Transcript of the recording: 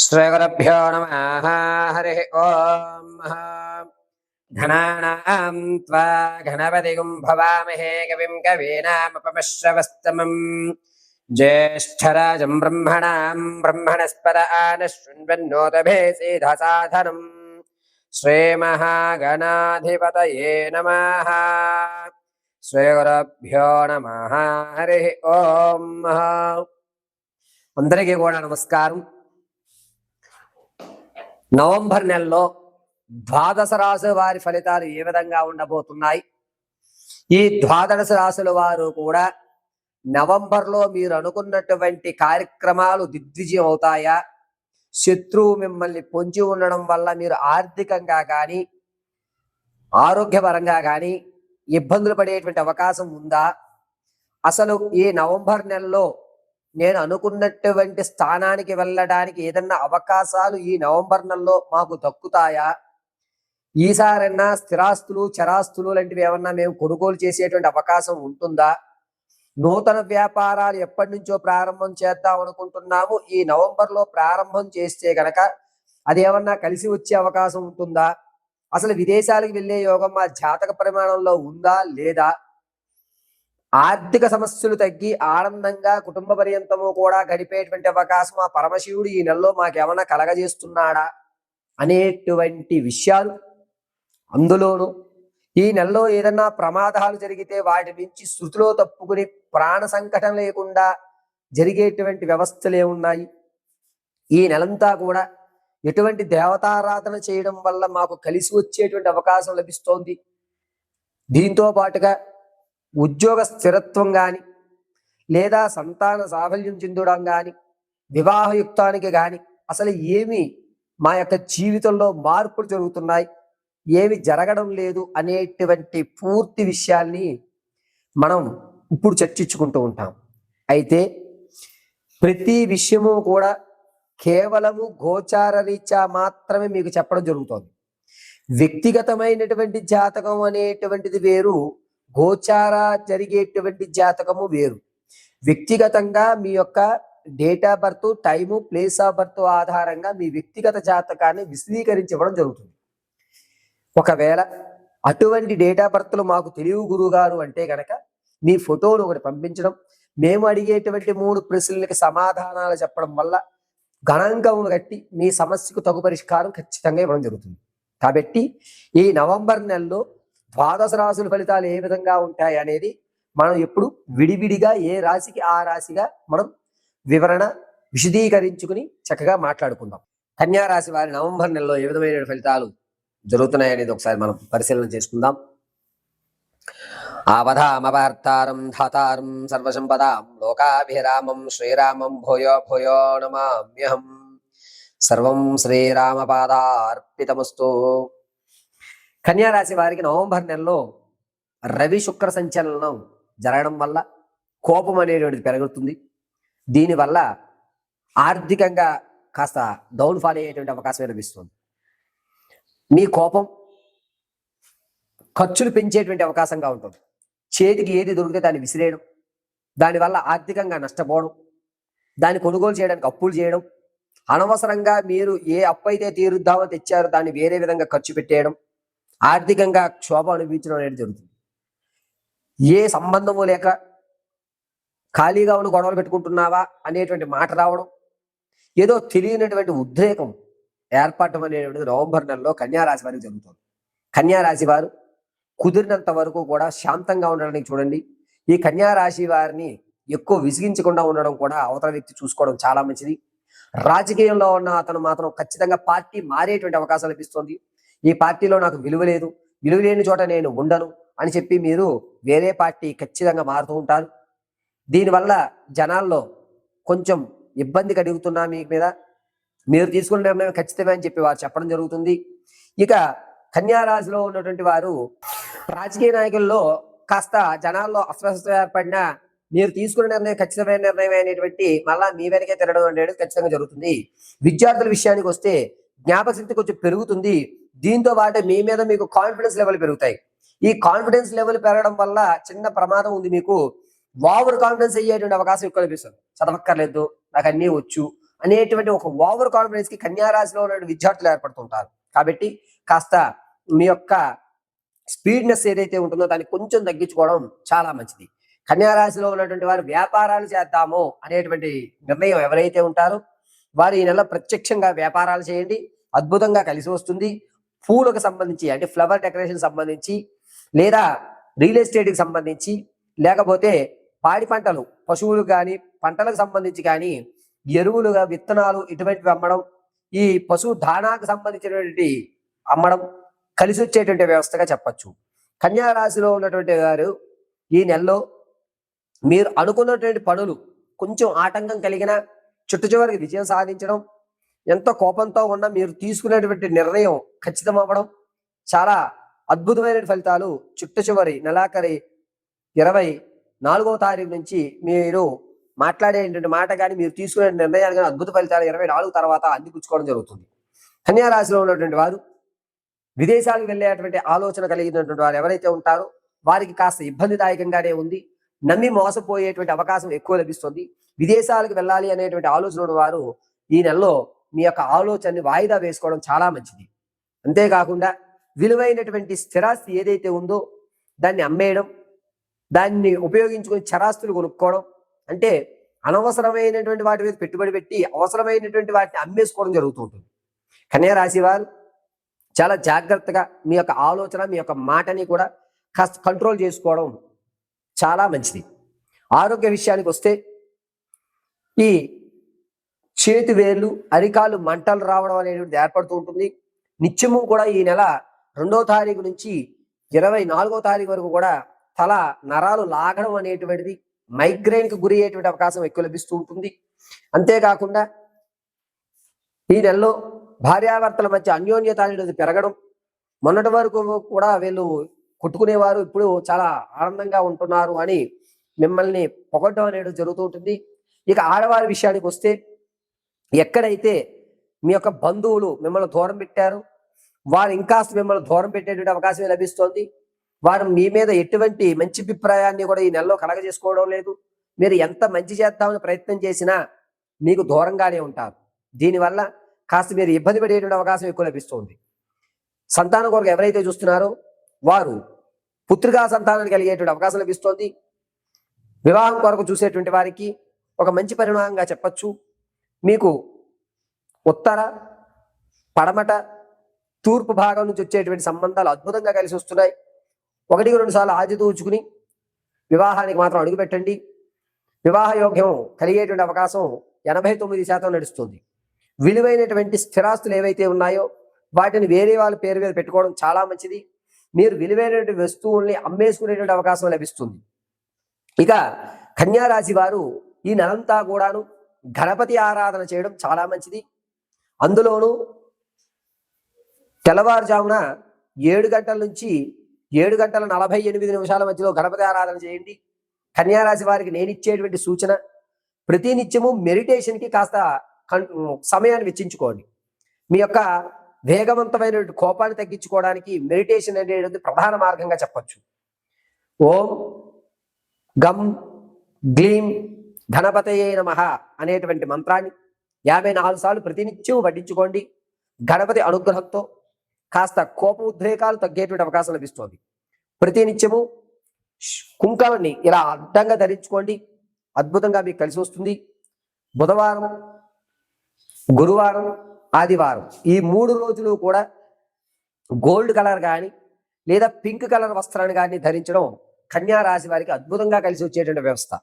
శ్రీగురుభ్యో నమః. హరి ఓం. ఘనానాం త్వా గణపతిగుం భవామహే కవిం కవీనాముపమశ్రవస్తమం జ్యేష్ఠరాజం బ్రహ్మణాం బ్రహ్మణస్పద ఆనశృణ్వన్నోతభేసేధసాధనం శ్రీమహాగణాధిపతయే నమః. శ్రీగురుభ్యో నమః. హరి ఓం. అందరికీ కూడా నమస్కారం. నవంబర్ నెలలో ద్వాదశ రాశుల వారి ఫలితాలు ఏ విధంగా ఉండబోతున్నాయి? ఈ ద్వాదశ రాశుల వారు కూడా నవంబర్లో మీరు అనుకున్నటువంటి కార్యక్రమాలు దిగ్విజయం అవుతాయా? శత్రువు మిమ్మల్ని పొంచి ఉండడం వల్ల మీరు ఆర్థికంగా కానీ ఆరోగ్యపరంగా కానీ ఇబ్బందులు పడేటువంటి అవకాశం ఉందా? అసలు ఈ నవంబర్ నెలలో నేను అనుకున్నటువంటి స్థానానికి వెళ్ళడానికి ఏదన్నా అవకాశాలు ఈ నవంబర్ నెలలో మాకు దక్కుతాయా? ఈసారన్నా స్థిరాస్తులు చరాస్తులు లాంటివి ఏమన్నా మేము కొనుగోలు చేసేటువంటి అవకాశం ఉంటుందా? నూతన వ్యాపారాలు ఎప్పటి నుంచో ప్రారంభం చేద్దాం అనుకుంటున్నాము. ఈ నవంబర్లో ప్రారంభం చేస్తే గనక అది ఏమన్నా కలిసి వచ్చే అవకాశం ఉంటుందా? అసలు విదేశాలకు వెళ్ళే యోగం మా జాతక పరిమాణంలో ఉందా లేదా? ఆర్థిక సమస్యలు తగ్గి ఆనందంగా కుటుంబ పర్యంతము కూడా గడిపేటువంటి అవకాశం ఆ పరమశివుడు ఈ నెలలో మాకేమన్నా కలగజేస్తున్నాడా అనేటువంటి విషయాలు, అందులోనూ ఈ నెలలో ఏదన్నా ప్రమాదాలు జరిగితే వాటి నుంచి శృతిలో తప్పుకుని ప్రాణ సంకటం లేకుండా జరిగేటువంటి వ్యవస్థలు ఏమున్నాయి? ఈ నెలంతా కూడా ఎటువంటి దేవతారాధన చేయడం వల్ల మాకు కలిసి వచ్చేటువంటి అవకాశం లభిస్తోంది? దీంతో పాటుగా ఉద్యోగ స్థిరత్వం కానీ లేదా సంతాన సాఫల్యం చెందడం కానీ వివాహయుక్తానికి కానీ అసలు ఏమి మా యొక్క జీవితంలో మార్పులు జరుగుతున్నాయి, ఏమి జరగడం లేదు అనేటువంటి పూర్తి విషయాల్ని మనం ఇప్పుడు చర్చించుకుంటూ ఉంటాం. అయితే ప్రతి విషయము కూడా కేవలము గోచార రీత్యా మాత్రమే మీకు చెప్పడం జరుగుతోంది. వ్యక్తిగతమైనటువంటి జాతకం అనేటువంటిది వేరు, గోచార జరిగేటువంటి జాతకము వేరు. వ్యక్తిగతంగా మీ యొక్క date of birth, time, place of birth ఆధారంగా మీ వ్యక్తిగత జాతకాన్ని విశదీకరించడం జరుగుతుంది. ఒకవేళ అటువంటి డేట్ ఆఫ్ బర్త్లు మాకు తెలియవు గురుగారు అంటే గనక మీ ఫోటోను ఒకటి పంపించడం, మేము అడిగేటువంటి 3 ప్రశ్నలకి సమాధానాలు చెప్పడం వల్ల గణాంకమును కట్టి మీ సమస్యకు తగు పరిష్కారం ఖచ్చితంగా ఇవ్వడం జరుగుతుంది. కాబట్టి ఈ నవంబర్ నెలలో ద్వాదశ రాశుల ఫలితాలు ఏ విధంగా ఉంటాయి అనేది మనం ఎప్పుడు విడివిడిగా ఏ రాశికి ఆ రాశిగా మనం వివరణ విశదీకరించుకుని చక్కగా మాట్లాడుకుందాం. కన్యా రాశి వారి నవంబర్ నెలలో ఏ విధమైన ఫలితాలు జరుగుతున్నాయి అనేది ఒకసారి మనం పరిశీలన చేసుకుందాం. ఆవధామవార్తారం ధాతారం సర్వసంపదాం లోకాభిరామం శ్రీరామం భూయో భూయో నమామ్యహం. సర్వం శ్రీరామపాదార్పితమస్తు. కన్యా రాశి వారికి నవంబర్ నెలలో రవి శుక్ర సంచలనం జరగడం వల్ల కోపం అనేటువంటిది పెరుగుతుంది. దీనివల్ల ఆర్థికంగా కాస్త డౌన్ఫాల్ అయ్యేటువంటి అవకాశం లభిస్తుంది. మీ కోపం ఖర్చులు పెంచేటువంటి అవకాశంగా ఉంటుంది. చేతికి ఏది దొరికితే దాన్ని విసిరేయడం, దానివల్ల ఆర్థికంగా నష్టపోవడం, దాన్ని కొనుగోలు చేయడానికి అప్పులు చేయడం, అనవసరంగా మీరు ఏ అప్పు అయితే తీరుద్దామని తెచ్చారో దాన్ని వేరే విధంగా ఖర్చు పెట్టేయడం, ఆర్థికంగా క్షోభ అనుభవించడం అనేది జరుగుతుంది. ఏ సంబంధము లేక ఖాళీగా ఉన్న గొడవలు పెట్టుకుంటున్నావా అనేటువంటి మాట రావడం, ఏదో తెలియనటువంటి ఉద్రేకం ఏర్పడటం అనేటువంటిది నవంబర్ నెలలో కన్యా రాశి వారికి జరుగుతుంది. కన్యా రాశి వారు కుదిరినంత వరకు కూడా శాంతంగా ఉండడానికి చూడండి. ఈ కన్యా రాశి వారిని ఎక్కువ విసిగించకుండా ఉండడం కూడా అవతల వ్యక్తి చూసుకోవడం చాలా మంచిది. రాజకీయంలో ఉన్న అతను మాత్రం ఖచ్చితంగా పార్టీ మారేటువంటి అవకాశం లభిస్తుంది. ఈ పార్టీలో నాకు విలువ లేదు, విలువ లేని చోట నేను ఉండను అని చెప్పి మీరు వేరే పార్టీ ఖచ్చితంగా మారుతూ ఉంటారు. దీనివల్ల జనాల్లో కొంచెం ఇబ్బంది కలుగుతున్నా మీ మీద, మీరు తీసుకున్న నిర్ణయం ఖచ్చితమే అని చెప్పి వారు చెప్పడం జరుగుతుంది. ఇక కన్యా రాశిలో ఉన్నటువంటి వారు రాజకీయ నాయకుల్లో కాస్త జనాల్లో అస్వస్థత ఏర్పడినా మీరు తీసుకున్న నిర్ణయం ఖచ్చితమైన నిర్ణయం అనేటువంటి మళ్ళా మీ వెనకే తిరగడం అనేది ఖచ్చితంగా జరుగుతుంది. విద్యార్థుల విషయానికి వస్తే జ్ఞాపక శక్తి కొంచెం పెరుగుతుంది. దీంతో పాటు మీ మీద మీకు కాన్ఫిడెన్స్ లెవెల్ పెరుగుతాయి. ఈ కాన్ఫిడెన్స్ లెవెల్ పెరగడం వల్ల చిన్న ప్రమాదం ఉంది. మీకు ఓవర్ కాన్ఫిడెన్స్ అయ్యేటువంటి అవకాశం ఎక్కువ లభిస్తుంది. చదవక్కర్లేదు, నాకు అన్నీ వచ్చు అనేటువంటి ఒక ఓవర్ కాన్ఫిడెన్స్ కి కన్యా రాశిలో ఉన్న విద్యార్థులు ఏర్పడుతుంటారు. కాబట్టి కాస్త మీ యొక్క స్పీడ్నెస్ ఏదైతే ఉంటుందో దాన్ని కొంచెం తగ్గించుకోవడం చాలా మంచిది. కన్యా రాశిలో ఉన్నటువంటి వారు వ్యాపారాలు చేద్దాము అనేటువంటి నిర్ణయం ఎవరైతే ఉంటారో వారు ఈ నెల ప్రత్యక్షంగా వ్యాపారాలు చేయండి, అద్భుతంగా కలిసి వస్తుంది. పూలకు సంబంధించి అంటే ఫ్లవర్ డెకరేషన్ సంబంధించి, లేదా రియల్ ఎస్టేట్కి సంబంధించి, లేకపోతే పాడి పంటలు పశువులు కానీ పంటలకు సంబంధించి కానీ ఎరువులుగా విత్తనాలు ఇటువంటివి అమ్మడం, ఈ పశువు దానాకు సంబంధించినటువంటి అమ్మడం కలిసి వచ్చేటువంటి వ్యవస్థగా చెప్పచ్చు. కన్యా రాశిలో ఉన్నటువంటి వారు ఈ నెలలో మీరు అనుకున్నటువంటి పనులు కొంచెం ఆటంకం కలిగిన చుట్టు చివరికి విజయం సాధించడం, ఎంత కోపంతో ఉన్నా మీరు తీసుకునేటువంటి నిర్ణయం ఖచ్చితం అవ్వడం, చాలా అద్భుతమైన ఫలితాలు చుట్టు చివరి నెలాఖరి 24వ తారీఖు నుంచి మీరు మాట్లాడేటువంటి మాట కానీ మీరు తీసుకునే నిర్ణయాలు కానీ అద్భుత ఫలితాలు 24 తర్వాత అందిపుచ్చుకోవడం జరుగుతుంది. కన్యా రాశిలో ఉన్నటువంటి వారు విదేశాలకు వెళ్ళేటువంటి ఆలోచన కలిగినటువంటి వారు ఎవరైతే ఉంటారో వారికి కాస్త ఇబ్బందిదాయకంగానే ఉంది. నమ్మి మోసపోయేటువంటి అవకాశం ఎక్కువ లభిస్తుంది. విదేశాలకు వెళ్ళాలి అనేటువంటి ఆలోచన ఉన్న వారు ఈ నెలలో మీ యొక్క ఆలోచనని వాయిదా వేసుకోవడం చాలా మంచిది. అంతేకాకుండా విలువైనటువంటి స్థిరాస్తి ఏదైతే ఉందో దాన్ని అమ్మేయడం, దాన్ని ఉపయోగించుకొని చరాస్తులు కొనుక్కోవడం, అంటే అనవసరమైనటువంటి వాటి మీద పెట్టుబడి పెట్టి అవసరమైనటువంటి వాటిని అమ్మేసుకోవడం జరుగుతూ ఉంటుంది. కన్యా రాశి వారు చాలా జాగ్రత్తగా మీ యొక్క ఆలోచన మీ యొక్క మాటని కూడా కాస్త కంట్రోల్ చేసుకోవడం చాలా మంచిది. ఆరోగ్య విషయానికి వస్తే ఈ చేతి వేర్లు అరికాలు మంటలు రావడం అనేటువంటిది ఏర్పడుతూ ఉంటుంది. నిత్యము కూడా ఈ నెల 2వ తారీఖు నుంచి 24వ తారీఖు వరకు కూడా తల నరాలు లాగడం అనేటువంటిది మైగ్రేన్కి గురి అయ్యేటువంటి అవకాశం ఎక్కువ లభిస్తూ ఉంటుంది. అంతేకాకుండా ఈ నెలలో భార్యాభర్తల మధ్య అన్యోన్యత అనేది పెరగడం, మొన్నటి వరకు కూడా వీళ్ళు కొట్టుకునేవారు ఇప్పుడు చాలా ఆనందంగా ఉంటున్నారు అని మిమ్మల్ని పొగడ్డం అనేది జరుగుతూ ఉంటుంది. ఇక ఆడవారి విషయానికి వస్తే ఎక్కడైతే మీ యొక్క బంధువులు మిమ్మల్ని దూరం పెట్టారు వారు ఇంకాస్త మిమ్మల్ని దూరం పెట్టేటువంటి అవకాశం లభిస్తోంది. వారు మీ మీద ఎటువంటి మంచి అభిప్రాయాన్ని కూడా ఈ నెలలో కలగజేసుకోవడం లేదు. మీరు ఎంత మంచి చేద్దామని ప్రయత్నం చేసినా మీకు దూరంగానే ఉంటారు. దీనివల్ల కాస్త మీరు ఇబ్బంది పడేటువంటి అవకాశం ఎక్కువ లభిస్తుంది. సంతానం కొరకు ఎవరైతే చూస్తున్నారో వారు పుత్రికా సంతానాన్ని కలిగేటువంటి అవకాశం లభిస్తోంది. వివాహం కొరకు చూసేటువంటి వారికి ఒక మంచి పరిణామంగా చెప్పచ్చు. మీకు ఉత్తర, పడమట, తూర్పు భాగం నుంచి వచ్చేటువంటి సంబంధాలు అద్భుతంగా కలిసి వస్తున్నాయి. 1-2 సార్లు ఆచితూచుకుని వివాహానికి మాత్రం అడుగు పెట్టండి. వివాహ యోగ్యం కలిగేటువంటి అవకాశం 89% నడుస్తుంది. విలువైనటువంటి స్థిరాస్తులు ఏవైతే ఉన్నాయో వాటిని వేరే వాళ్ళ పేరు మీద పెట్టుకోవడం చాలా మంచిది. మీరు విలువైనటువంటి వస్తువుల్ని అమ్మేసుకునేటువంటి అవకాశం లభిస్తుంది. ఇక కన్యా రాశి వారు ఈ నెలంతా కూడాను గణపతి ఆరాధన చేయడం చాలా మంచిది. అందులోనూ తెల్లవారుజామున 7 గంటల నుంచి 7:48 మధ్యలో గణపతి ఆరాధన చేయండి. కన్యా రాశి వారికి నేను ఇచ్చేటువంటి సూచన, ప్రతి నిత్యము మెడిటేషన్కి కాస్త సమయాన్ని వెచ్చించుకోండి. మీ యొక్క వేగవంతమైనటువంటి కోపాన్ని తగ్గించుకోవడానికి మెడిటేషన్ అనేది ప్రధాన మార్గంగా చెప్పచ్చు. ఓం గం గ్లీం గణపతయే నమః అనేటువంటి మంత్రాన్ని 54 సార్లు ప్రతినిత్యం పఠించుకోండి. గణపతి అనుగ్రహంతో కాస్త కోప ఉద్రేకాలు తగ్గేటువంటి అవకాశం లభిస్తుంది. ప్రతినిత్యము కుంకుమని ఇలా అడ్డంగా ధరించుకోండి, అద్భుతంగా మీకు కలిసి వస్తుంది. బుధవారం, గురువారం, ఆదివారం ఈ 3 రోజులు కూడా గోల్డ్ కలర్ కానీ లేదా పింక్ కలర్ వస్త్రాన్ని కానీ ధరించడం కన్యా రాశి వారికి అద్భుతంగా కలిసి వచ్చేటువంటి వ్యవస్థ.